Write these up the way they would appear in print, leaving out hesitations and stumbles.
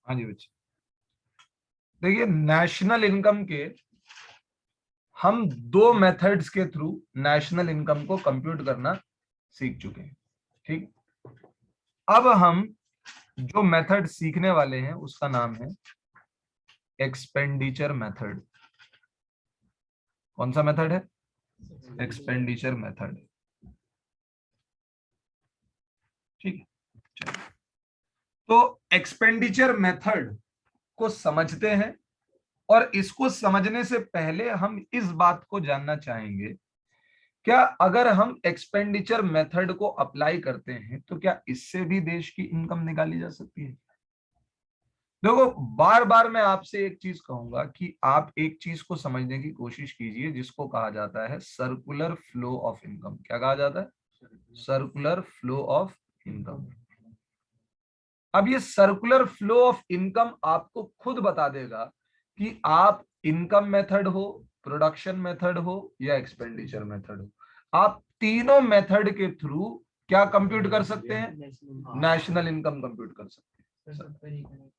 हाँ जी बच्चे, देखिए नेशनल इनकम के हम दो मेथड्स के थ्रू नेशनल इनकम को कंप्यूट करना सीख चुके हैं। ठीक, अब हम जो मेथड सीखने वाले हैं उसका नाम है एक्सपेंडिचर मेथड। कौन सा मेथड है? Expenditure method. ठीक है, चलिए तो एक्सपेंडिचर मेथड को समझते हैं, और इसको समझने से पहले हम इस बात को जानना चाहेंगे, क्या अगर हम एक्सपेंडिचर मेथड को अप्लाई करते हैं तो क्या इससे भी देश की इनकम निकाली जा सकती है? देखो, बार बार मैं आपसे एक चीज कहूंगा कि आप एक चीज को समझने की कोशिश कीजिए जिसको कहा जाता है सर्कुलर फ्लो ऑफ इनकम। क्या कहा जाता है? Circular flow of income. अब ये सर्कुलर फ्लो ऑफ इनकम आपको खुद बता देगा कि आप इनकम मेथड हो, प्रोडक्शन मेथड हो या एक्सपेंडिचर मेथड हो, आप तीनों मेथड के थ्रू क्या कंप्यूट कर सकते हैं? नेशनल इनकम कंप्यूट कर सकते हैं।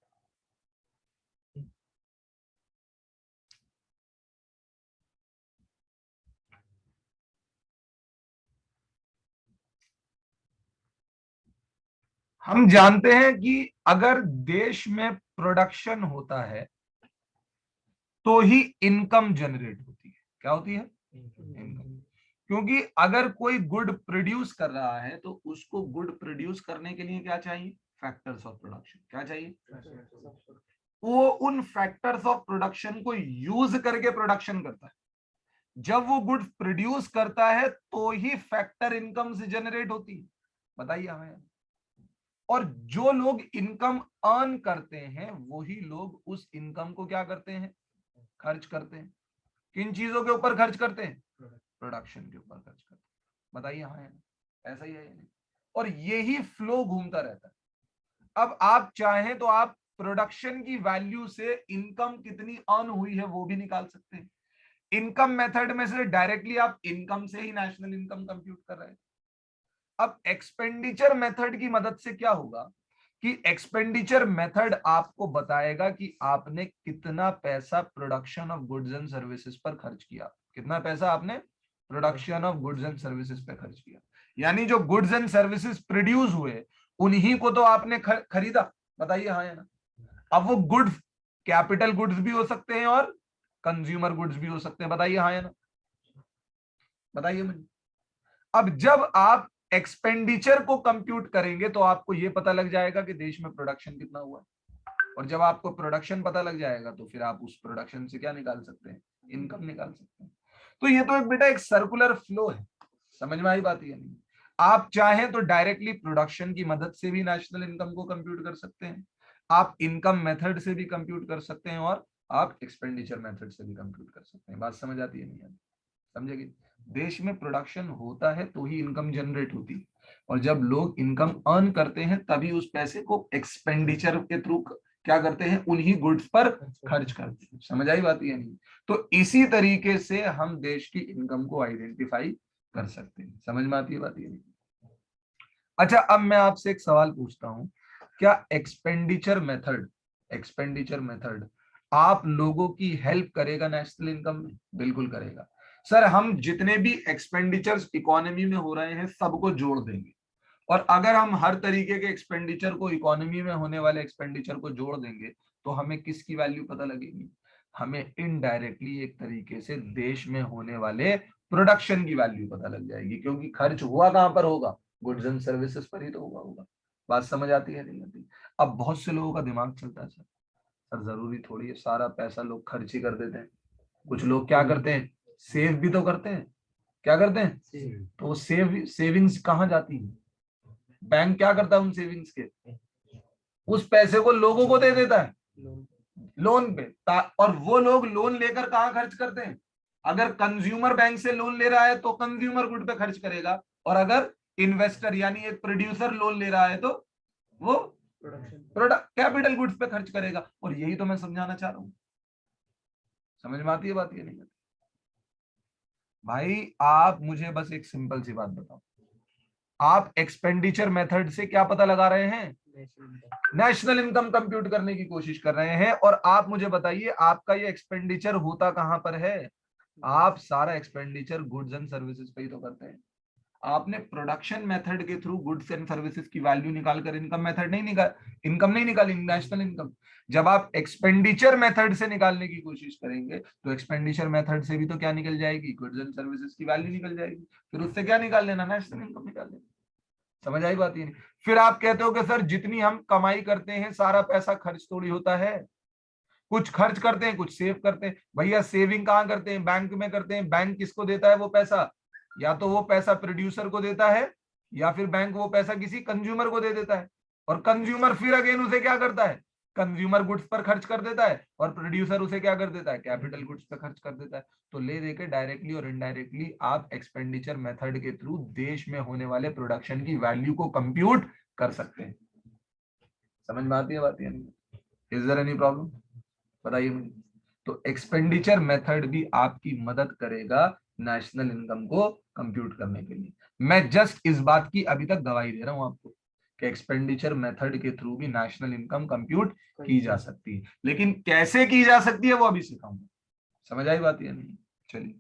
हम जानते हैं कि अगर देश में प्रोडक्शन होता है तो ही इनकम जनरेट होती है। क्या होती है? इनकम। क्योंकि अगर कोई गुड प्रोड्यूस कर रहा है तो उसको गुड प्रोड्यूस करने के लिए क्या चाहिए? Factors of production. क्या चाहिए? वो उन फैक्टर्स ऑफ प्रोडक्शन को यूज करके प्रोडक्शन करता है। जब वो गुड प्रोड्यूस करता है तो ही फैक्टर इनकम से जनरेट होती है। बताइए हमें। और जो लोग इनकम अर्न करते हैं वही लोग उस इनकम को क्या करते हैं? खर्च करते हैं। किन चीजों के ऊपर खर्च करते हैं? प्रोडक्शन के ऊपर खर्च करते हैं। बताइए हाँ है ना? ऐसा ही है या नहीं? और यही फ्लो घूमता रहता है। अब आप चाहें तो आप प्रोडक्शन की वैल्यू से इनकम कितनी अर्न हुई है वो भी निकाल सकते हैं। इनकम मेथड में से डायरेक्टली आप इनकम से ही नेशनल इनकम कंप्यूट कर रहे हैं। अब एक्सपेंडिचर मेथड की मदद से क्या होगा कि एक्सपेंडिचर मेथड आपको बताएगा कि आपने कितना पैसा production of goods and services पर खर्च किया। कितना पैसा आपने production of goods and services पर खर्च किया, यानी जो गुड्स एंड सर्विसेज प्रोड्यूस हुए उन्हीं को तो आपने खरीदा। बताइए हाँ या ना? अब वो गुड्स कैपिटल गुड्स भी हो सकते हैं और कंज्यूमर गुड्स भी हो सकते हैं। बताइए हाँ या ना? बताइए मुझे। अब जब आप एक्सपेंडिचर को कंप्यूट करेंगे तो आपको यह पता लग जाएगा कि देश में प्रोडक्शन कितना हुआ है, और जब आपको प्रोडक्शन पता लग जाएगा तो फिर आप उस प्रोडक्शन से क्या निकाल सकते हैं? इनकम निकाल सकते हैं। तो ये तो एक बेटा एक सर्कुलर फ्लो है। समझ में आई बात? या नहीं? आप चाहें तो डायरेक्टली प्रोडक्शन की मदद से भी नेशनल इनकम को कंप्यूट कर सकते हैं, आप इनकम मेथड से भी कंप्यूट कर सकते हैं, और आप एक्सपेंडिचर मेथड से भी कंप्यूट कर सकते हैं। बात समझ आती है नहीं आती? समझेगी? देश में प्रोडक्शन होता है तो ही इनकम जनरेट होती है, और जब लोग इनकम अर्न करते हैं तभी उस पैसे को एक्सपेंडिचर के थ्रू क्या करते हैं? उन्हीं गुड्स पर खर्च करते हैं। समझ आई बात या नहीं? तो इसी तरीके से हम देश की इनकम को आइडेंटिफाई कर सकते हैं। समझ में आती है बात या नहीं? अच्छा, अब मैं आपसे एक सवाल पूछता हूं, क्या एक्सपेंडिचर मेथड, एक्सपेंडिचर मेथड आप लोगों की हेल्प करेगा नेशनल इनकम में? बिल्कुल करेगा सर। हम जितने भी एक्सपेंडिचर्स इकोनॉमी में हो रहे हैं सबको जोड़ देंगे, और अगर हम हर तरीके के एक्सपेंडिचर को, इकोनॉमी में होने वाले एक्सपेंडिचर को जोड़ देंगे तो हमें किसकी वैल्यू पता लगेगी? हमें इनडायरेक्टली एक तरीके से देश में होने वाले प्रोडक्शन की वैल्यू पता लग जाएगी, क्योंकि खर्च हुआ कहां पर होगा? गुड्स एंड सर्विसेज पर ही तो होगा। बात समझ आती है नहीं आती? अब बहुत से लोगों का दिमाग चलता है, सर जरूरी थोड़ी है सारा पैसा लोग खर्च ही कर देते हैं। कुछ लोग क्या करते हैं? सेव भी तो करते हैं। क्या करते हैं? तो वो सेविंग्स कहाँ जाती है? बैंक क्या करता है उन सेविंग्स के? उस पैसे को लोगों को दे देता है लोन पे, और वो लोग लोन लेकर कहाँ खर्च करते हैं? अगर कंज्यूमर बैंक से लोन ले रहा है तो कंज्यूमर गुड पे खर्च करेगा, और अगर इन्वेस्टर यानी एक प्रोड्यूसर लोन ले रहा है तो वो प्रोडक्ट कैपिटल गुड्स पे खर्च करेगा। और यही तो मैं समझाना चाह रहा हूं। समझ में आती है बात? ये नहीं आती? भाई आप मुझे बस एक सिंपल सी बात बताओ, आप एक्सपेंडिचर मेथड से क्या पता लगा रहे हैं? नेशनल इनकम कंप्यूट करने की कोशिश कर रहे हैं। और आप मुझे बताइए आपका ये एक्सपेंडिचर होता कहां पर है? आप सारा एक्सपेंडिचर गुड्स एंड सर्विसेज पे ही तो करते हैं। आपने प्रोडक्शन मेथड के थ्रू गुड्स एंड सर्विसेज की वैल्यू निकालकर इनकम नहीं निकाली, नेशनल इनकम। जब आप एक्सपेंडिचर मेथड से निकालने की कोशिश करेंगे तो एक्सपेंडिचर मेथड से भी तो क्या निकल जाएगी? गुड्स एंड सर्विसेज की वैल्यू निकल जाएगी। फिर उससे क्या निकाल लेना? नेशनल इनकम निकाल लेना। समझ आई बात? ये नहीं। फिर आप कहते हो कि सर जितनी हम कमाई करते हैं सारा पैसा खर्च थोड़ी होता है, कुछ खर्च करते हैं कुछ सेव करते हैं। भैया सेविंग कहां करते हैं? बैंक में करते हैं। बैंक किसको देता है वो पैसा? या तो वो पैसा प्रोड्यूसर को देता है या फिर बैंक वो पैसा किसी कंज्यूमर को दे देता है। और कंज्यूमर फिर अगेन उसे क्या करता है? कंज्यूमर गुड्स पर खर्च कर देता है और प्रोड्यूसर उसे क्या कर देता है? कैपिटल गुड्स पर खर्च कर देता है। तो ले देके डायरेक्टली और इनडायरेक्टली आप एक्सपेंडिचर मेथड के थ्रू देश में होने वाले प्रोडक्शन की वैल्यू को कंप्यूट कर सकते हैं। समझ में आती है बात? Is there any problem? बताइए मुझे। तो एक्सपेंडिचर मेथड भी आपकी मदद करेगा नेशनल इनकम को कंप्यूट करने के लिए। मैं जस्ट इस बात की अभी तक गवाही दे रहा हूं आपको कि एक्सपेंडिचर मेथड के थ्रू भी नेशनल इनकम कंप्यूट की जा सकती है, लेकिन कैसे की जा सकती है वो अभी सिखाऊंगा। समझ आई बात या नहीं? चलिए।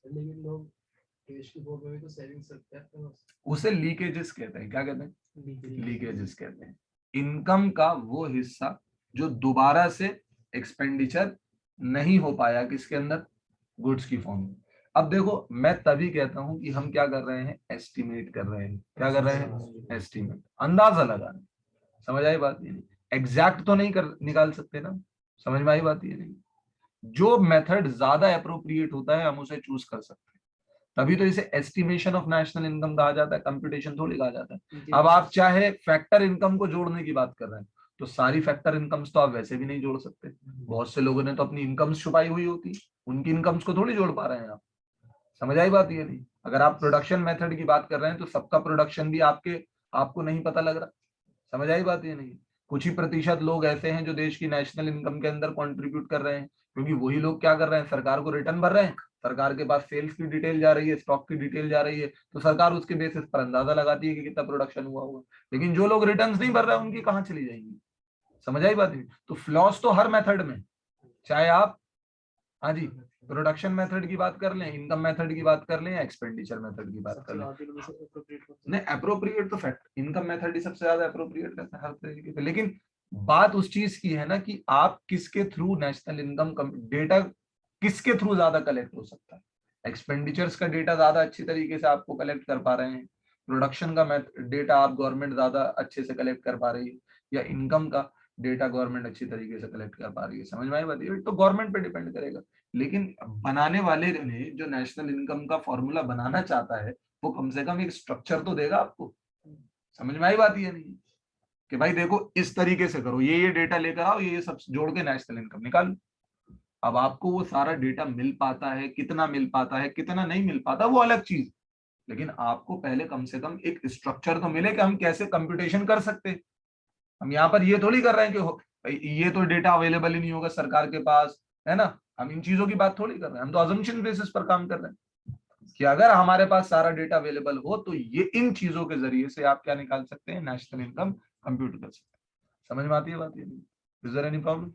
लेकिन लोग कैश की बुक में भी तो सेविंग्स रखते हैं, उसे लीकेजेस कहते हैं। क्या कहते हैं? लीकेजेस कहते हैं। इनकम का वो हिस्सा जो दोबारा से एक्सपेंडिचर नहीं हो पाया किसके अंदर? गुड्स की फॉर्म में। अब देखो मैं तभी कहता हूं कि हम क्या कर रहे हैं? एस्टिमेट कर रहे हैं। क्या कर रहे हैं? एस्टिमेट, अंदाजा लगा रहे हैं। समझ आई बात? ये नहीं एग्जैक्ट तो नहीं कर निकाल सकते ना। समझ में आई बात? ये नहीं। जो मेथड ज्यादा अप्रोप्रिएट होता है हम उसे चूज कर सकते हैं। तभी तो इसे एस्टिमेशन ऑफ नेशनल इनकम कहा जाता है, कंप्यूटेशन थोड़ी कहा जाता है। अब आप चाहे फैक्टर इनकम को जोड़ने की बात कर रहे हैं तो सारी फैक्टर इनकम्स तो आप वैसे भी नहीं जोड़ सकते। बहुत से लोगों ने तो अपनी इनकम्स छुपाई हुई होती, उनकी इनकम्स को थोड़ी जोड़ पा रहे हैं आप। समझ आई बात? ये नहीं। अगर आप प्रोडक्शन मेथड की बात कर रहे हैं तो सबका प्रोडक्शन भी आपको नहीं पता लग रहा। समझ आई बात? ये नहीं। कुछ ही प्रतिशत लोग ऐसे हैं जो देश की नेशनल इनकम के अंदर कंट्रीब्यूट कर रहे हैं, क्योंकि वही लोग क्या कर रहे हैं? सरकार को रिटर्न भर रहे हैं। सरकार के पास सेल्स की डिटेल जा रही है, स्टॉक की डिटेल जा रही है, तो सरकार उसके बेसिस पर अंदाजा लगाती है कि कितना प्रोडक्शन हुआ होगा। लेकिन जो लोग रिटर्न्स नहीं भर रहे हैं उनकी कहाँ चली जाएंगी? समझ आई बात? तो फ्लॉस तो हर मेथड में, चाहे आप हाँ जी प्रोडक्शन मेथड की बात कर लें, इनकम मेथड की बात कर लें या एक्सपेंडिचर मेथड की बात कर लें। नहीं अप्रोप्रिएट तो फैक्ट इनकम मेथड ही सबसे ज्यादा अप्रोप्रिएट रहता है हर तरीके से। लेकिन बात उस चीज की है ना कि आप किसके थ्रू नेशनल इनकम डेटा किसके थ्रू ज्यादा कलेक्ट हो सकता है। एक्सपेंडिचर्स का डेटा ज्यादा अच्छी तरीके से आपको कलेक्ट कर पा रहे हैं, प्रोडक्शन का डेटा आप गवर्नमेंट ज्यादा अच्छे से कलेक्ट कर पा रही है, या इनकम का डेटा गवर्नमेंट अच्छी तरीके से कलेक्ट कर पा रही है। समझ में आई बात? ये तो गवर्नमेंट पे डिपेंड करेगा। लेकिन बनाने वाले ने जो नेशनल इनकम का फॉर्मूला बनाना चाहता है वो कम से कम एक स्ट्रक्चर तो देगा आपको। समझ में आई बात? ये नहीं कि भाई देखो इस तरीके से करो, ये डेटा लेकर आओ, ये सब जोड़ के नेशनल इनकम निकालो। अब आपको वो सारा डेटा मिल पाता है, कितना मिल पाता है, कितना नहीं मिल पाता, वो अलग चीज। लेकिन आपको पहले कम से कम एक स्ट्रक्चर तो मिले कि हम कैसे कंप्यूटेशन कर सकते हैं। हम यहाँ पर ये थोड़ी कर रहे हैं कि ये तो डेटा अवेलेबल ही नहीं होगा सरकार के पास, है ना। हम इन चीजों की बात थोड़ी कर रहे हैं, हम तो अजम्पशन बेसिस पर काम कर रहे हैं कि अगर हमारे पास सारा डेटा अवेलेबल हो तो ये इन चीजों के जरिए से आप क्या निकाल सकते हैं? नेशनल इनकम कंप्यूट कर सकते हैं। समझ में आती है बात? ये नहीं। Is there any problem?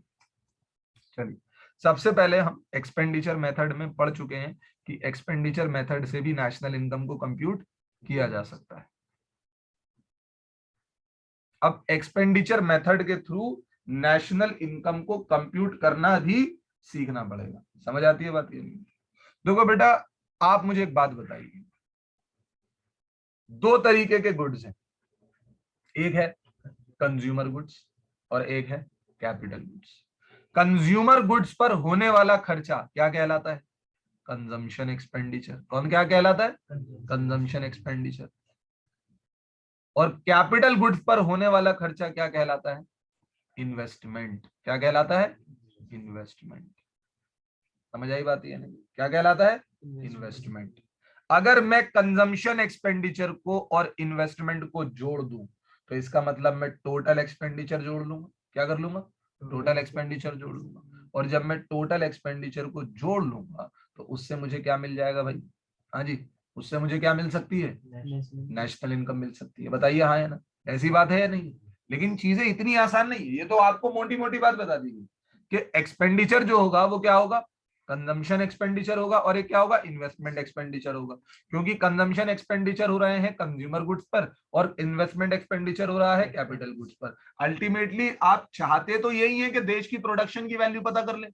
चलिए सबसे पहले हम एक्सपेंडिचर मेथड में पढ़ चुके हैं कि एक्सपेंडिचर मेथड से भी नेशनल इनकम को कंप्यूट किया जा सकता है। अब एक्सपेंडिचर मेथड के थ्रू नेशनल इनकम को कंप्यूट करना भी सीखना पड़ेगा। समझ आती है बात? ये नहीं। देखो बेटा आप मुझे एक बात बताइए, दो तरीके के गुड्स हैं, एक है कंज्यूमर गुड्स और एक है कैपिटल गुड्स। कंज्यूमर गुड्स पर होने वाला खर्चा क्या कहलाता है? Consumption expenditure. कौन क्या कहलाता है? Consumption expenditure. और कैपिटल गुड्स पर होने वाला खर्चा क्या कहलाता है? इन्वेस्टमेंट। क्या कहलाता है? इन्वेस्टमेंट। समझ आई बात? ये नहीं क्या कहलाता है? इन्वेस्टमेंट। अगर मैं कंजम्पशन एक्सपेंडिचर को और इन्वेस्टमेंट को जोड़ दूं तो इसका मतलब मैं टोटल एक्सपेंडिचर जोड़ लूंगा। क्या कर लूंगा? टोटल एक्सपेंडिचर जोड़ लूंगा। और जब मैं टोटल एक्सपेंडिचर को जोड़ लूंगा तो उससे मुझे क्या मिल जाएगा भाई? हाँ जी, उससे मुझे क्या मिल सकती है, नेशनल इनकम मिल सकती है। बताइए हाँ या ना, ऐसी बात है या नहीं? लेकिन चीजें इतनी आसान नहीं है। ये तो आपको मोटी मोटी बात बता दी गई कि एक्सपेंडिचर जो होगा वो क्या होगा, कंजम्पशन एक्सपेंडिचर होगा, और एक क्या होगा, इन्वेस्टमेंट एक्सपेंडिचर होगा। क्योंकि कंजम्पशन एक्सपेंडिचर हो रहे हैं कंज्यूमर गुड्स पर और इन्वेस्टमेंट एक्सपेंडिचर हो रहा है कैपिटल गुड्स पर। अल्टीमेटली आप चाहते तो यही है कि देश की प्रोडक्शन की वैल्यू पता कर ले।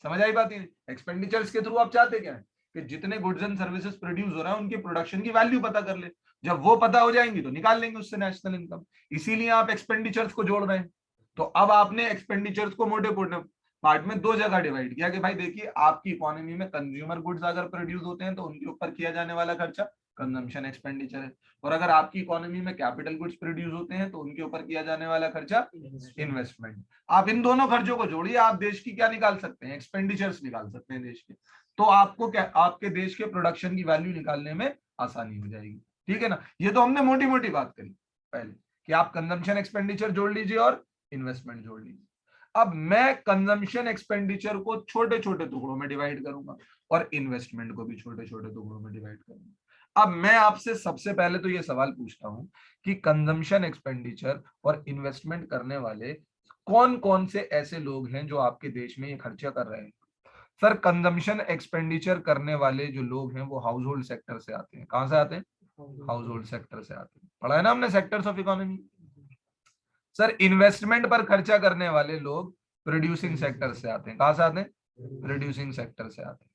समझ आई बात? एक्सपेंडिचर्स के थ्रू आप चाहते क्या है कि जितने गुड्स एंड सर्विसेज प्रोड्यूस हो रहा है उनकी प्रोडक्शन की वैल्यू पता कर ले। जब वो पता हो जाएंगी तो निकाल लेंगे उससे नेशनल इनकम। इसीलिए आप एक्सपेंडिचर्स को जोड़ रहे हैं। तो अब आपने एक्सपेंडिचर्स को मोटे मोटे पार्ट में दो जगह डिवाइड किया कि भाई देखिए, आपकी इकोनॉमी में कंज्यूमर गुड्स अगर प्रोड्यूस होते हैं तो उनके ऊपर किया जाने वाला खर्चा कंजम्पशन एक्सपेंडिचर है, और अगर आपकी इकोनॉमी में कैपिटल गुड्स प्रोड्यूस होते हैं तो उनके ऊपर किया जाने वाला खर्चा इन्वेस्टमेंट। आप इन दोनों खर्चों को जोड़िए, आप देश की क्या निकाल सकते हैं, एक्सपेंडिचर्स निकाल सकते हैं देश के। तो आपको क्या, आपके देश के प्रोडक्शन की वैल्यू निकालने में आसानी हो जाएगी। ठीक है ना? ये तो हमने मोटी मोटी बात करी पहले कि आप कंजम्पशन एक्सपेंडिचर जोड़ लीजिए और इन्वेस्टमेंट जोड़ लीजिए। अब मैं कंजम्पशन एक्सपेंडिचर को छोटे छोटे टुकड़ों में डिवाइड करूंगा और इन्वेस्टमेंट को भी छोटे छोटे टुकड़ों में डिवाइड करूंगा। अब मैं आपसे सबसे पहले तो ये सवाल पूछता हूं कि कंजम्पशन एक्सपेंडिचर और इन्वेस्टमेंट करने वाले कौन कौन से ऐसे लोग हैं जो आपके देश में ये खर्चा कर रहे हैं? सर, कंजम्पशन एक्सपेंडिचर करने वाले जो लोग हैं वो हाउस होल्ड सेक्टर से आते हैं। कहां से आते हैं? हाउस होल्ड सेक्टर से आते हैं। पढ़ा है ना हमने sectors of economy. Sir, investment पर खर्चा करने वाले लोग प्रोड्यूसिंग सेक्टर से आते हैं। कहां से आते हैं? प्रोड्यूसिंग सेक्टर से आते हैं।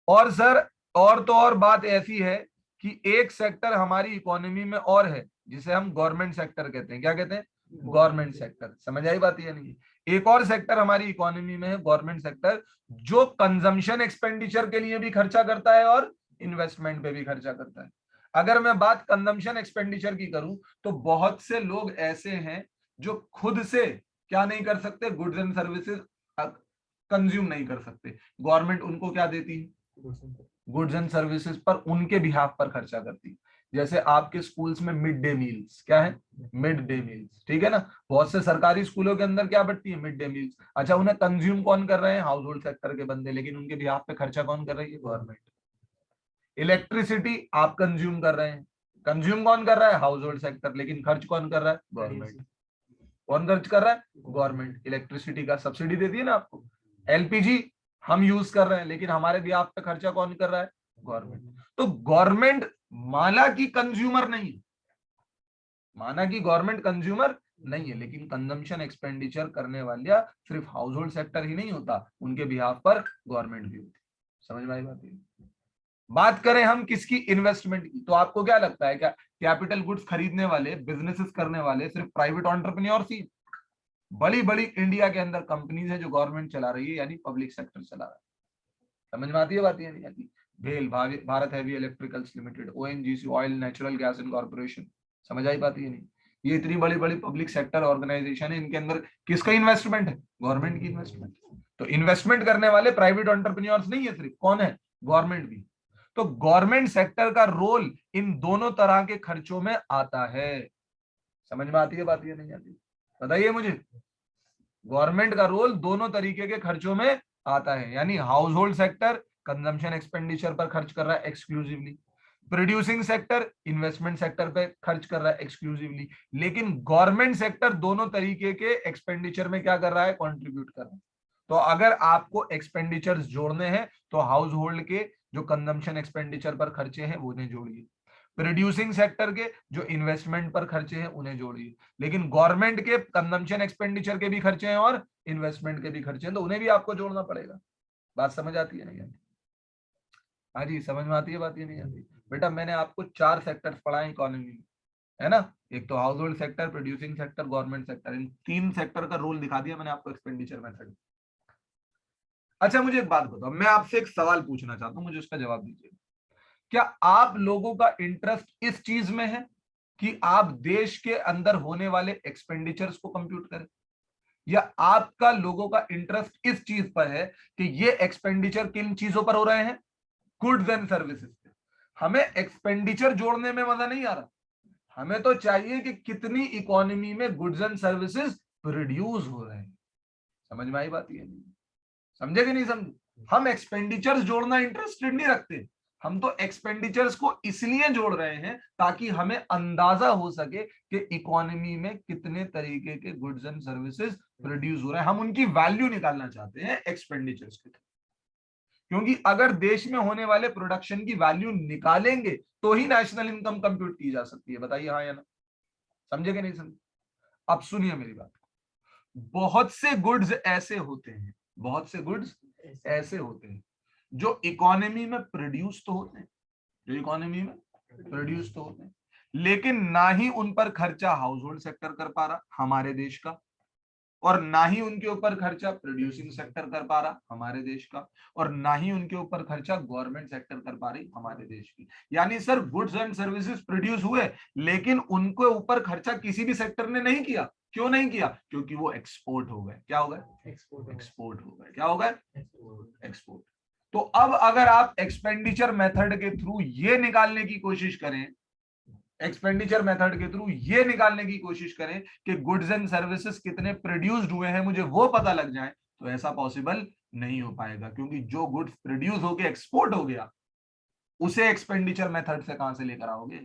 और सर, और तो और बात ऐसी है कि एक सेक्टर हमारी इकोनॉमी में और है जिसे हम गवर्नमेंट सेक्टर कहते हैं। क्या कहते हैं? Government sector. समझ आई बात? ये नहीं, एक और सेक्टर हमारी इकोनॉमी में है गवर्नमेंट सेक्टर, जो कंजम्पशन एक्सपेंडिचर के लिए भी खर्चा करता है और इन्वेस्टमेंट पे भी खर्चा करता है। अगर मैं बात कंजम्पशन एक्सपेंडिचर की करूं तो बहुत से लोग ऐसे हैं जो खुद से क्या नहीं कर सकते, गुड्स एंड सर्विसेज कंज्यूम नहीं कर सकते। गवर्नमेंट उनको क्या देती है? गुड्स एंड सर्विसेज पर उनके बिहाफ पर खर्चा करती है। जैसे आपके स्कूल्स में मिड डे मील्स, क्या है? Mid day meals. ठीक है ना? बहुत से सरकारी स्कूलों के अंदर क्या बढ़ती है? Mid day meals. अच्छा, उन्हें कंज्यूम कौन कर रहे हैं? हाउस होल्ड सेक्टर के बंदे, लेकिन उनके बिहाफ पे खर्चा कौन कर रही है? गवर्नमेंट। इलेक्ट्रिसिटी आप कंज्यूम कर रहे हैं, कंज्यूम कौन कर रहा है? हाउस होल्ड सेक्टर, लेकिन खर्च कौन कर रहा है? गवर्नमेंट। कौन खर्च कर रहा है? गवर्नमेंट। इलेक्ट्रिसिटी का सब्सिडी देती है ना आपको। एलपीजी हम यूज कर रहे हैं, लेकिन हमारे बिहाफ पे खर्चा कौन कर रहा है? गवर्नमेंट। तो गवर्नमेंट माना कि कंज्यूमर नहीं है, माना कि गवर्नमेंट कंज्यूमर नहीं है, लेकिन कंजम्पशन एक्सपेंडिचर करने वाला सिर्फ हाउस होल्ड सेक्टर ही नहीं होता, उनके बिहाफ पर गवर्नमेंट भी होती। समझ में आई बात? बात करें हम किसकी? इन्वेस्टमेंट की। तो आपको क्या लगता है, क्या कैपिटल गुड्स खरीदने वाले, बिजनेसेस करने वाले सिर्फ प्राइवेट एंटरप्रेन्योर्स ही? बड़ी बड़ी इंडिया के अंदर कंपनीज है जो गवर्नमेंट चला रही है, यानी पब्लिक सेक्टर चला रहा है। समझ में आती है बात? ये नहीं आती? भेल, Bharat heavy electricals limited, ONGC, oil natural gas and corporation. समझ आई बात? ये नहीं, ये इतनी बड़ी बड़ी पब्लिक सेक्टर ऑर्गेनाइजेशन है, इनके अंदर किसका इन्वेस्टमेंट है? गवर्नमेंट की इन्वेस्टमेंट। तो इन्वेस्टमेंट करने वाले प्राइवेट एंटरप्रेन्योर्स नहीं है सिर्फ, कौन है? गवर्नमेंट भी। तो गवर्नमेंट सेक्टर का रोल इन दोनों तरह के खर्चों में आता है। समझ में आती है बात? ये नहीं आती? बताइए मुझे। गवर्नमेंट का रोल दोनों तरीके के खर्चों में आता है, यानी house hold sector consumption expenditure पर खर्च कर रहा है exclusively, producing sector investment sector पे खर्च कर रहा है एक्सक्लूसिवली, लेकिन गवर्नमेंट सेक्टर दोनों तरीके के एक्सपेंडिचर में क्या कर रहा है? कंट्रीब्यूट कर रहा है। तो अगर आपको एक्सपेंडिचर्स जोड़ने हैं तो हाउस होल्ड के जो कंजम्पशन एक्सपेंडिचर पर खर्चे हैं वो उन्हें जोड़िए, प्रोड्यूसिंग सेक्टर के जो इन्वेस्टमेंट पर खर्चे हैं उन्हें जोड़िए, लेकिन गवर्नमेंट के कंजम्पशन एक्सपेंडिचर के भी खर्चे हैं और इन्वेस्टमेंट के भी खर्चे हैं, तो उन्हें भी आपको जोड़ना पड़ेगा। बात समझ आती है नहीं आती? हाँ जी, समझ में आती है बात? ये नहीं आती? बेटा, मैंने आपको 4 सेक्टर्स पढ़ाए इकोनॉमी में, है ना? एक तो household sector, producing sector, government sector. इन 3 सेक्टर का रोल दिखा दिया मैंने आपको एक्सपेंडिचर मेथड। अच्छा, मुझे एक बात बताओ, मैं आपसे एक सवाल पूछना चाहता हूं, मुझे उसका जवाब दीजिए। क्या आप लोगों का इंटरेस्ट इस चीज में है कि आप देश के अंदर होने वाले एक्सपेंडिचर्स को कंप्यूट करें, या आपका लोगों का इंटरेस्ट इस चीज पर है कि ये एक्सपेंडिचर किन चीजों पर हो रहे हैं? गुड्स एंड सर्विसेज पे। हमें एक्सपेंडिचर जोड़ने में मजा नहीं आ रहा, हमें तो चाहिए कि कितनी इकोनॉमी में गुड्स एंड सर्विसेज प्रोड्यूस हो रहे हैं। समझ में आई बात? ये नहीं समझे कि नहीं समझे? हम एक्सपेंडिचर्स जोड़ना इंटरेस्टेड नहीं रखते, हम तो एक्सपेंडिचर्स को इसलिए जोड़ रहे हैं ताकि हमें अंदाजा हो सके कि इकोनॉमी में कितने तरीके के गुड्स एंड सर्विसेज प्रोड्यूस हो रहे हैं। हम उनकी वैल्यू निकालना चाहते हैं एक्सपेंडिचर्स के थ्रू, क्योंकि अगर देश में होने वाले प्रोडक्शन की वैल्यू निकालेंगे तो ही नेशनल इनकम कंप्यूट की जा सकती है। बताइए हाँ या ना, समझे कि नहीं समझे? अब सुनिए मेरी बात, बहुत से गुड्स ऐसे होते हैं, बहुत से गुड्स ऐसे होते हैं जो इकोनॉमी में प्रोड्यूस तो होते हैं, जो इकोनॉमी में प्रोड्यूस तो होते हैं, लेकिन ना ही उन पर खर्चा हाउस होल्ड सेक्टर कर पा रहा हमारे देश का, और ना ही उनके ऊपर खर्चा प्रोड्यूसिंग सेक्टर कर पा रहा हमारे देश का, और ना ही उनके ऊपर खर्चा गवर्नमेंट सेक्टर कर पा रही हमारे देश की। यानी sir goods and services produce हुए लेकिन उनके ऊपर खर्चा किसी भी सेक्टर ने नहीं किया। क्यों नहीं किया? क्योंकि वो एक्सपोर्ट हो गए। क्या हो गए? एक्सपोर्ट हो गए। क्या हो गए? एक्सपोर्ट। तो अब अगर आप एक्सपेंडिचर मेथड के थ्रू ये निकालने की कोशिश करें, एक्सपेंडिचर मेथड के थ्रू ये निकालने की कोशिश करें कि गुड्स एंड सर्विसेज कितने प्रोड्यूस्ड हुए हैं, मुझे वो पता लग जाए, तो ऐसा पॉसिबल नहीं हो पाएगा, क्योंकि जो गुड्स प्रोड्यूस होके एक्सपोर्ट हो गया उसे एक्सपेंडिचर मेथड से कहां से लेकर आओगे?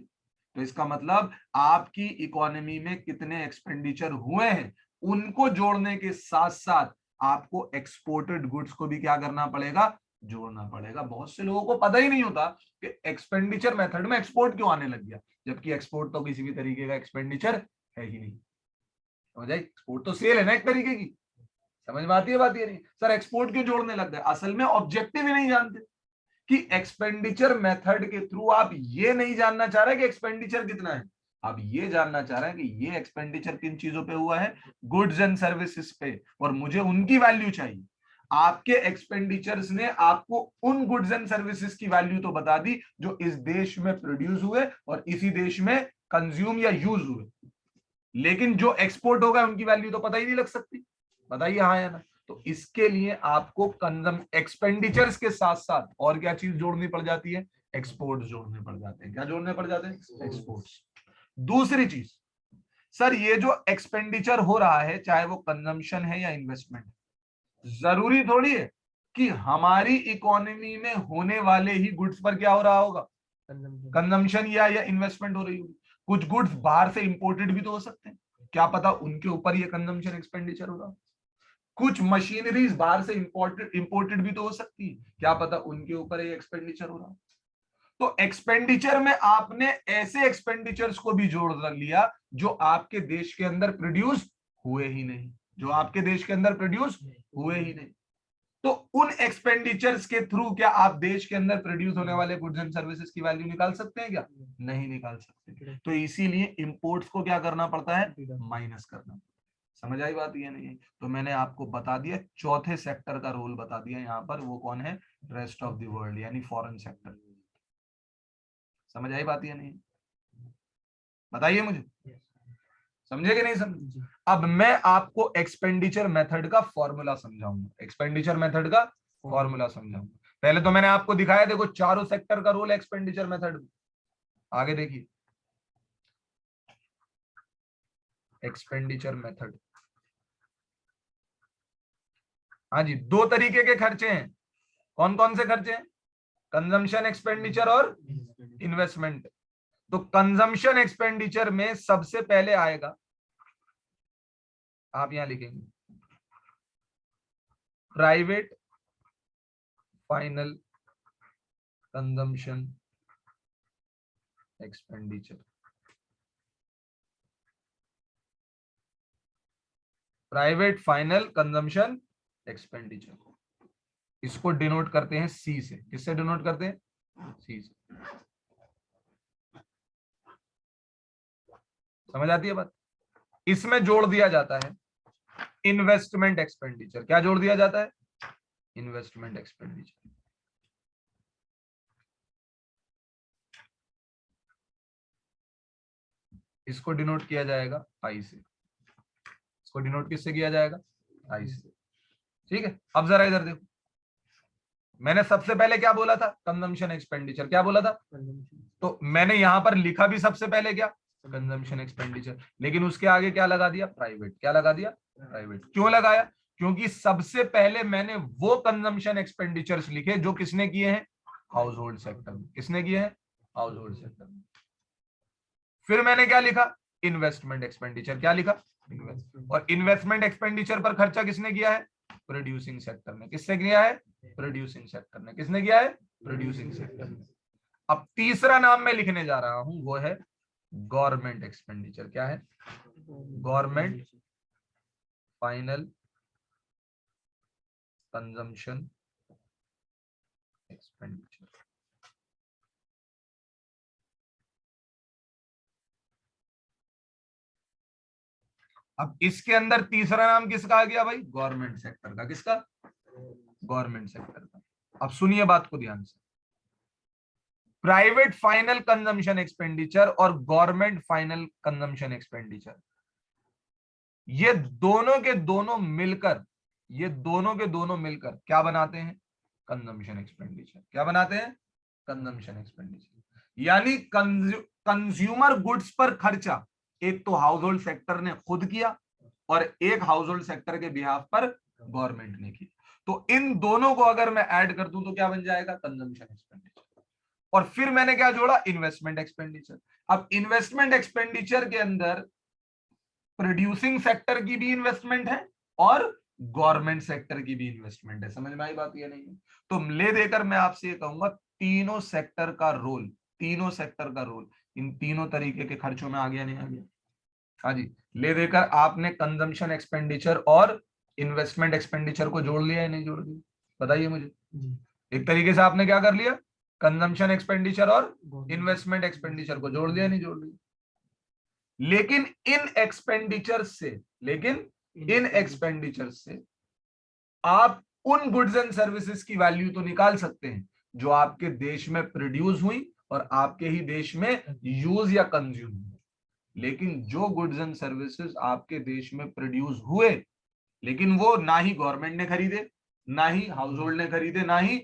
तो इसका मतलब आपकी इकोनॉमी में कितने एक्सपेंडिचर हुए हैं उनको जोड़ने के साथ साथ आपको एक्सपोर्टेड गुड्स को भी क्या करना पड़ेगा? जोड़ना पड़ेगा। बहुत से लोगों को पता ही नहीं होता कि एक्सपेंडिचर मेथड में एक्सपोर्ट क्यों आने लग गया, जबकि एक्सपोर्ट तो किसी भी तरीके का एक्सपेंडिचर है ही नहीं। समझ आई? एक्सपोर्ट तो सेल है ना एक तरीके की। समझ में आती है बात? ये नहीं सर एक्सपोर्ट क्यों जोड़ने लग गए, असल में ऑब्जेक्टिव ही नहीं जानते कि एक्सपेंडिचर मेथड के थ्रू आप ये नहीं जानना चाह रहे कि एक्सपेंडिचर कितना है, आप ये जानना चाह रहे हैं कि ये एक्सपेंडिचर किन चीजों पे हुआ है? गुड्स एंड सर्विसेज पे, और मुझे उनकी वैल्यू चाहिए। आपके एक्सपेंडिचर्स ने आपको उन गुड्स एंड सर्विसेज की वैल्यू तो बता दी जो इस देश में प्रोड्यूस हुए और इसी देश में कंज्यूम या यूज हुए, लेकिन जो एक्सपोर्ट होगा उनकी वैल्यू तो पता ही नहीं लग सकती। बताइए हाँ या ना? तो इसके लिए आपको कंजम एक्सपेंडिचर्स के साथ साथ और क्या चीज जोड़नी पड़ जाती है? एक्सपोर्ट्स जोड़ने पड़ जाते हैं। क्या जोड़ने पड़ जाते हैं? एक्सपोर्ट्स। दूसरी चीज, सर ये जो एक्सपेंडिचर हो रहा है चाहे वो कंजम्पशन है या इन्वेस्टमेंट, जरूरी थोड़ी है कि हमारी इकोनॉमी में होने वाले ही गुड्स पर क्या हो रहा होगा? कंजम्पशन या इन्वेस्टमेंट हो रही होगी। कुछ गुड्स बाहर से इंपोर्टेड भी तो हो सकते हैं, क्या पता उनके ऊपर ये कंजम्पशन एक्सपेंडिचर हो रहा। कुछ मशीनरीज बाहर से इंपोर्टेड भी तो हो सकती है, क्या पता उनके ऊपर ये एक्सपेंडिचर हो रहा। तो एक्सपेंडिचर में आपने ऐसे एक्सपेंडिचर्स को भी जोड़ लिया जो आपके देश के अंदर प्रोड्यूस हुए ही नहीं, जो आपके देश के अंदर प्रोड्यूस हुए ही नहीं। तो उन एक्सपेंडिचर्स के थ्रू क्या आप देश के अंदर प्रोड्यूस होने वाले गुड्स एंड सर्विसेज की वैल्यू निकाल सकते हैं? क्या नहीं निकाल सकते। तो इसीलिए इंपोर्ट्स को क्या करना पड़ता है? माइनस करना। समझ आई बात? ये नहीं है तो मैंने आपको बता दिया, चौथे सेक्टर का रोल बता दिया यहाँ पर, वो कौन है? रेस्ट ऑफ द वर्ल्ड यानी फॉरेन सेक्टर। समझ आई बात? ये नहीं? बताइए मुझे, समझे कि नहीं समझे? अब मैं आपको एक्सपेंडिचर मेथड का फॉर्मूला समझाऊंगा, एक्सपेंडिचर मेथड का फॉर्मूला समझाऊंगा। पहले तो मैंने आपको दिखाया, देखो चारों सेक्टर का रोल एक्सपेंडिचर मेथड में। आगे देखिए एक्सपेंडिचर मेथड। हाँ जी, दो तरीके के खर्चे हैं। कौन कौन से खर्चे हैं? कंजम्पशन एक्सपेंडिचर और इन्वेस्टमेंट। तो कंजम्पशन एक्सपेंडिचर में सबसे पहले आएगा, आप यहां लिखेंगे private final consumption expenditure. Private final consumption expenditure, इसको डिनोट करते हैं सी से। किससे डिनोट करते हैं? सी से। समझ आती है बात? इसमें जोड़ दिया जाता है इन्वेस्टमेंट एक्सपेंडिचर। क्या जोड़ दिया जाता है? Investment expenditure. इसको डिनोट किया जाएगा आई से। इसको डिनोट किससे किया जाएगा? आई से। ठीक है, अब जरा इधर देखो, मैंने सबसे पहले क्या बोला था? Consumption expenditure. क्या बोला था? तो मैंने यहां पर लिखा भी सबसे पहले क्या? कंजम्पशन एक्सपेंडिचर, लेकिन उसके आगे क्या लगा दिया? प्राइवेट। क्या लगा दिया? प्राइवेट। क्यों लगाया? क्योंकि सबसे पहले मैंने वो कंजम्पशन एक्सपेंडिचर्स लिखे जो किसने किए हैं, हाउस होल्ड सेक्टर में। किसने किए हैं, हाउस होल्ड सेक्टर में। फिर मैंने क्या लिखा, इन्वेस्टमेंट एक्सपेंडिचर। क्या लिखा, और इन्वेस्टमेंट एक्सपेंडिचर पर खर्चा किसने किया है, प्रोड्यूसिंग सेक्टर ने। किसने किया है, प्रोड्यूसिंग सेक्टर ने। किसने किया है, प्रोड्यूसिंग सेक्टर ने। अब तीसरा नाम मैं लिखने जा रहा हूं, वो है गवर्नमेंट एक्सपेंडिचर। क्या है, गवर्नमेंट फाइनल कंजम्पशन एक्सपेंडिचर। अब इसके अंदर तीसरा नाम किसका आ गया भाई, गवर्नमेंट सेक्टर का। किसका, गवर्नमेंट सेक्टर का। अब सुनिए बात को ध्यान से, प्राइवेट फाइनल कंजम्पशन एक्सपेंडिचर और गवर्नमेंट फाइनल कंजम्पशन एक्सपेंडिचर, ये दोनों के दोनों मिलकर, ये दोनों के दोनों मिलकर क्या बनाते हैं, कंजम्पशन एक्सपेंडिचर। क्या बनाते हैं, कंजम्पशन एक्सपेंडिचर। यानी कंज्यूमर गुड्स पर खर्चा एक तो हाउस होल्ड सेक्टर ने खुद किया और एक हाउस होल्ड सेक्टर के बिहाफ पर गवर्नमेंट ने किया। तो इन दोनों को अगर मैं ऐड कर दूं तो क्या बन जाएगा, कंजम्पशन एक्सपेंडिचर। और फिर मैंने क्या जोड़ा, इन्वेस्टमेंट एक्सपेंडिचर। अब इन्वेस्टमेंट एक्सपेंडिचर के अंदर प्रोड्यूसिंग सेक्टर की भी इन्वेस्टमेंट है और गवर्नमेंट सेक्टर की भी इन्वेस्टमेंट है। समझ में आई बात या नहीं है? तो ले देकर मैं आपसे ये कहूंगा, तीनों सेक्टर का रोल, तीनों सेक्टर का रोल इन तीनों तरीके के खर्चों में आ गया, नहीं आ गया? हाँ जी, ले देकर आपने कंजम्पशन एक्सपेंडिचर और इन्वेस्टमेंट एक्सपेंडिचर को जोड़ लिया है, नहीं जोड़ लिया, बताइए मुझे। एक तरीके से आपने क्या कर लिया, कंजम्पशन एक्सपेंडिचर और इन्वेस्टमेंट एक्सपेंडिचर को जोड़ लिया, नहीं जोड़ लिया। लेकिन इन एक्सपेंडिचर से, लेकिन इन एक्सपेंडिचर से आप उन गुड्स एंड सर्विसेज की वैल्यू तो निकाल सकते हैं जो आपके देश में प्रोड्यूस हुई और आपके ही देश में यूज या कंज्यूम हुई। लेकिन जो गुड्स एंड सर्विसेज आपके देश में प्रोड्यूस हुए, लेकिन वो ना ही गवर्नमेंट ने खरीदे, ना ही हाउस होल्ड ने खरीदे, ना ही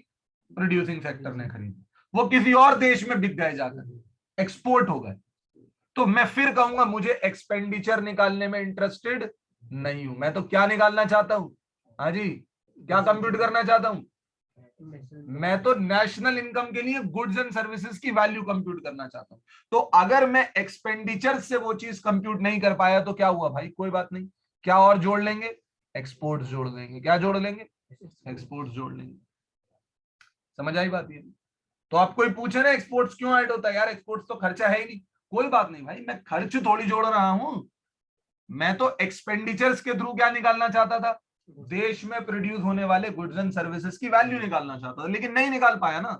प्रोड्यूसिंग सेक्टर ने खरीदे, वो किसी और देश में बिक गए, जाकर एक्सपोर्ट हो गए, तो मैं फिर कहूंगा मुझे एक्सपेंडिचर निकालने में इंटरेस्टेड नहीं हूं। मैं तो क्या निकालना चाहता हूं, हाँ जी, क्या कंप्यूट करना चाहता हूं, मैं तो नेशनल इनकम के लिए गुड्स एंड सर्विसेज की वैल्यू कंप्यूट करना चाहता हूं। तो अगर मैं एक्सपेंडिचर से वो चीज कंप्यूट नहीं कर पाया तो क्या हुआ भाई, कोई बात नहीं, क्या और जोड़ लेंगे, एक्सपोर्ट्स जोड़ लेंगे। क्या जोड़ लेंगे, एक्सपोर्ट्स जोड़ लेंगे। समझ आई बात ये? तो आप कोई पूछे ना एक्सपोर्ट्स क्यों ऐड होता है, यार एक्सपोर्ट्स तो खर्चा है ही नहीं। कोई बात नहीं भाई, मैं खर्च थोड़ी जोड़ रहा हूं, मैं तो एक्सपेंडिचर्स के थ्रू क्या निकालना चाहता था, देश में प्रोड्यूस होने वाले गुड्स एंड सर्विसेज की वैल्यू निकालना चाहता था, लेकिन नहीं निकाल पाया ना,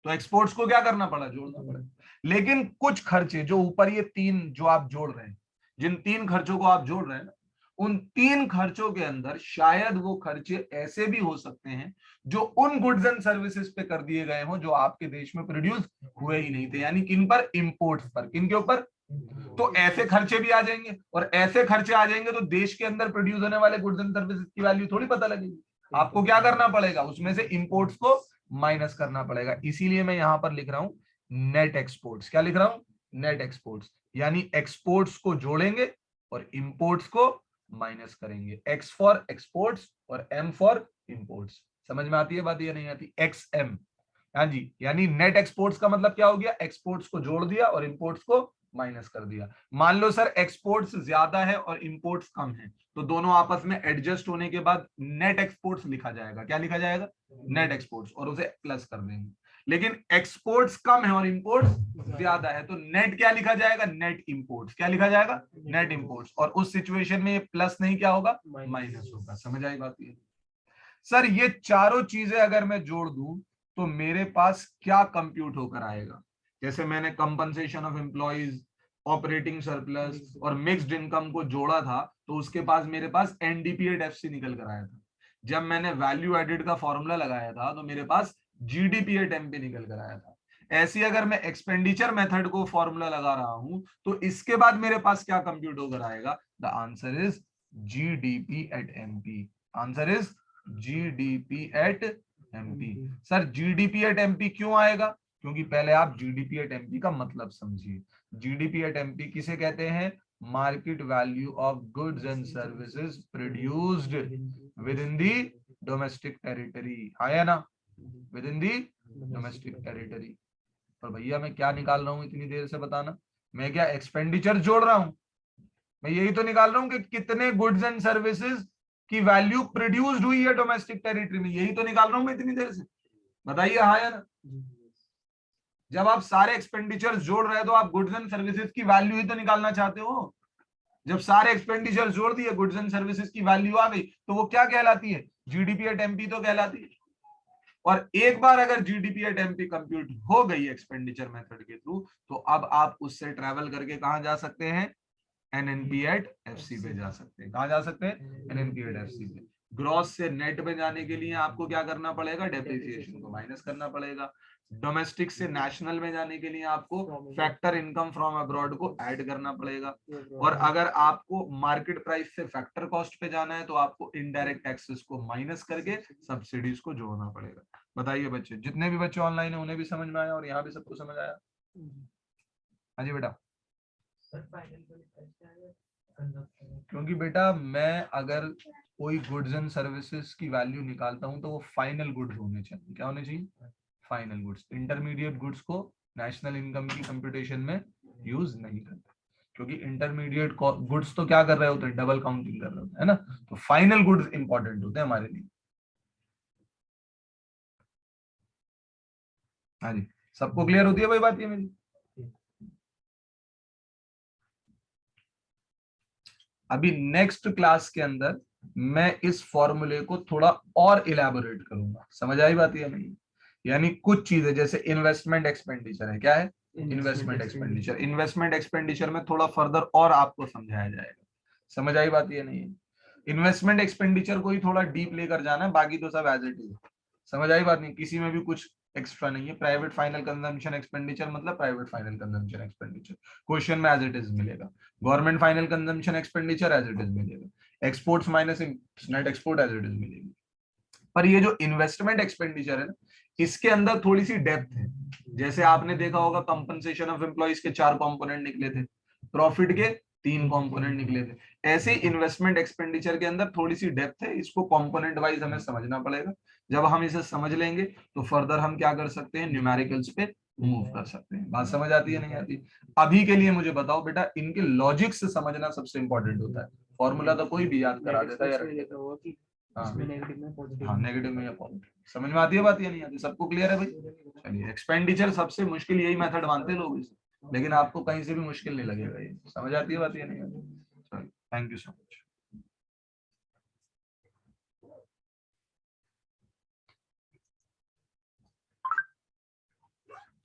तो एक्सपोर्ट्स को क्या करना पड़ा, जोड़ना पड़ा। लेकिन कुछ खर्चे जो ऊपर ये तीन जो आप जोड़ रहे हैं, जिन तीन खर्चों को आप जोड़ रहे हैं ना, उन तीन खर्चों के अंदर शायद वो खर्चे ऐसे भी हो सकते हैं जो उन गुड्स एंड सर्विसेज पे कर दिए गए हों जो आपके देश में प्रोड्यूस हुए ही नहीं थे, यानी किन पर, इंपोर्ट्स पर। किन के ऊपर, तो ऐसे खर्चे भी आ जाएंगे, और ऐसे खर्चे आ जाएंगे तो देश के अंदर प्रोड्यूस होने वाले गुड्स एंड सर्विसेज की वैल्यू थोड़ी पता लगेगी। आपको क्या करना पड़ेगा, उसमें से इंपोर्ट्स को माइनस करना पड़ेगा। इसीलिए मैं यहां पर लिख रहा हूं नेट एक्सपोर्ट्स। क्या लिख रहा हूं, नेट एक्सपोर्ट्स, यानी एक्सपोर्ट्स को जोड़ेंगे और इंपोर्ट्स को माइनस करेंगे। एक्स फॉर एक्सपोर्ट्स और एम फॉर इंपोर्ट्स। समझ में आती है बात या नहीं आती, एक्स एम। हाँ जी, यानी नेट एक्सपोर्ट्स का मतलब क्या हो गया, एक्सपोर्ट्स को जोड़ दिया और इंपोर्ट्स को माइनस कर दिया। मान लो सर एक्सपोर्ट्स ज्यादा है और इंपोर्ट्स कम है, तो दोनों आपस में एडजस्ट होने के बाद नेट एक्सपोर्ट्स लिखा जाएगा। क्या लिखा जाएगा, नेट एक्सपोर्ट्स, और उसे प्लस कर देंगे। लेकिन एक्सपोर्ट्स कम है और इंपोर्ट्स ज्यादा है, तो नेट क्या लिखा जाएगा, नेट इंपोर्ट्स। क्या लिखा जाएगा, नेट इंपोर्ट्स। और उस सिचुएशन में ये प्लस नहीं क्या होगा, माइनस होगा। समझ आई बात ये? सर ये चारों चीजें अगर मैं जोड़ दूं तो मेरे पास क्या कंप्यूट होकर आएगा, जैसे मैंने compensation of employees, operating surplus और मिक्स्ड इनकम को जोड़ा था, तो उसके पास मेरे पास एनडीपीएट-एफसी निकल कर आया था। जब मैंने वैल्यू एडेड का फॉर्मूला लगाया था तो मेरे पास जीडीपीएट-एमपी निकल कर आया था। ऐसी अगर मैं एक्सपेंडिचर मेथड को फॉर्मूला लगा रहा हूं तो इसके बाद मेरे पास क्या कंप्यूट होकर आएगा, the answer is GDP at MP. Answer is GDP@MP। Sir GDP@MP क्यों आएगा, क्योंकि पहले आप GDP@MP का मतलब समझिए। GDP@MP किसे कहते हैं, market value of goods and services produced with in the domestic territory, आया ना, with in the domestic territory. और भैया मैं क्या निकाल रहा हूँ इतनी देर से बताना, मैं क्या एक्सपेंडिचर जोड़ रहा हूँ, मैं यही तो निकाल रहा हूँ कि कितने गुड्स एंड सर्विसेज की वैल्यू प्रोड्यूस्ड हुई है डोमेस्टिक टेरिटरी में, यही तो निकाल रहा हूँ मैं इतनी देर से, बताइए हाँ या ना। जब आप सारे एक्सपेंडिचर जोड़ रहे हो तो आप गुड्स एंड सर्विसेज की वैल्यू ही तो निकालना चाहते हो। जब सारे एक्सपेंडिचर जोड़ दिए, गुड्स एंड सर्विसेज की वैल्यू आ गई, तो वो क्या कहलाती है, जीडीपी एट एमपी तो कहलाती है। और एक बार अगर जीडीपी एट एमपी कंप्यूट हो गई एक्सपेंडिचर मेथड के थ्रू, तो अब आप उससे ट्रेवल करके कहां जा सकते हैं, एनएनपी एट एफसी पे जा सकते हैं। कहां जा सकते हैं, एनएनपी एट एफसी पे। ग्रॉस से नेट में जाने के लिए आपको क्या करना पड़ेगा, डेप्रिसिएशन को माइनस करना पड़ेगा। डोमेस्टिक से नेशनल में जाने के लिए आपको फैक्टर इनकम फ्रॉम अब्रॉड को ऐड करना पड़ेगा। और अगर आपको मार्केट प्राइस से फैक्टर कॉस्ट पे जाना है तो आपको इनडायरेक्ट टैक्सेस को माइनस करके सब्सिडीज को जोड़ना पड़ेगा। बताइए बच्चे, जितने भी बच्चे ऑनलाइन है उन्हें भी समझ में आया और यहाँ भी सबको समझ आया? हाँ जी बेटा। क्योंकि बेटा मैं अगर कोई गुड्स एंड सर्विसेज की वैल्यू निकालता हूं तो वो फाइनल गुड्स होने चाहिए। क्या होने चाहिए, फाइनल गुड्स। इंटरमीडिएट गुड्स को नेशनल इनकम की कंप्यूटेशन में यूज नहीं करते, क्योंकि इंटरमीडिएट गुड्स तो क्या कर रहे होते हैं, डबल काउंटिंग कर रहे होते हैं ना। तो फाइनल गुड्स इंपॉर्टेंट होते हैं हमारे लिए। हाँ जी, सबको क्लियर होती है भाई बात ये मेरी? अभी नेक्स्ट क्लास के अंदर मैं इस फॉर्मूले को थोड़ा और इलेबोरेट करूंगा। समझ आई बात या नहीं? यानी कुछ चीजें जैसे इन्वेस्टमेंट एक्सपेंडिचर है, क्या है, इन्वेस्टमेंट एक्सपेंडिचर। इन्वेस्टमेंट एक्सपेंडिचर में थोड़ा फर्दर और आपको समझाया जाएगा। समझ आई बात या नहीं? इन्वेस्टमेंट एक्सपेंडिचर को ही थोड़ा डीप लेकर जाना है, बाकी तो सब एज इट इज। समझ आई बात नहीं? किसी में भी कुछ एक्स्ट्रा नहीं है। प्राइवेट फाइनल कंजम्पशन एक्सपेंडिचर मतलब private final consumption expenditure, question में एज इट इज मिलेगा। Government final consumption expenditure as it is मिलेगा। Exports minus net export as it is मिलेगी। पर ये जो इन्वेस्टमेंट एक्सपेंडिचर है ना, इसके अंदर थोड़ी सी डेप्थ है। जैसे आपने देखा होगा कंपनसेशन ऑफ एम्प्लॉइज के 4 कंपोनेंट निकले थे, प्रॉफिट के 3 कंपोनेंट निकले थे। ऐसे इन्वेस्टमेंट एक्सपेंडिचर के अंदर थोड़ी सी डेप्थ है, इसको कंपोनेंट वाइज हमें समझना पड़ेगा। जब हम इसे समझ लेंगे तो फर्दर हम क्या कर सकते हैं, न्यूमेरिकल्स पे मूव कर सकते हैं। बात समझ आती है नहीं आती? अभी के लिए मुझे बताओ बेटा, इनके लॉजिक से समझना सबसे इंपॉर्टेंट होता है। फॉर्मूला तो कोई भी याद करा देता है यार। हाँ नेगेटिव में या पॉजिटिव, समझ में आती है बात या नहीं आती? सबको क्लियर है भाई? चलिए, एक्सपेंडिचर सबसे मुश्किल यही मेथड मानते हैं लोग इसे, लेकिन आपको कहीं से भी मुश्किल नहीं लगेगा ये। समझ आती है बात या नहीं आती? चलिए, थैंक यू सो मच।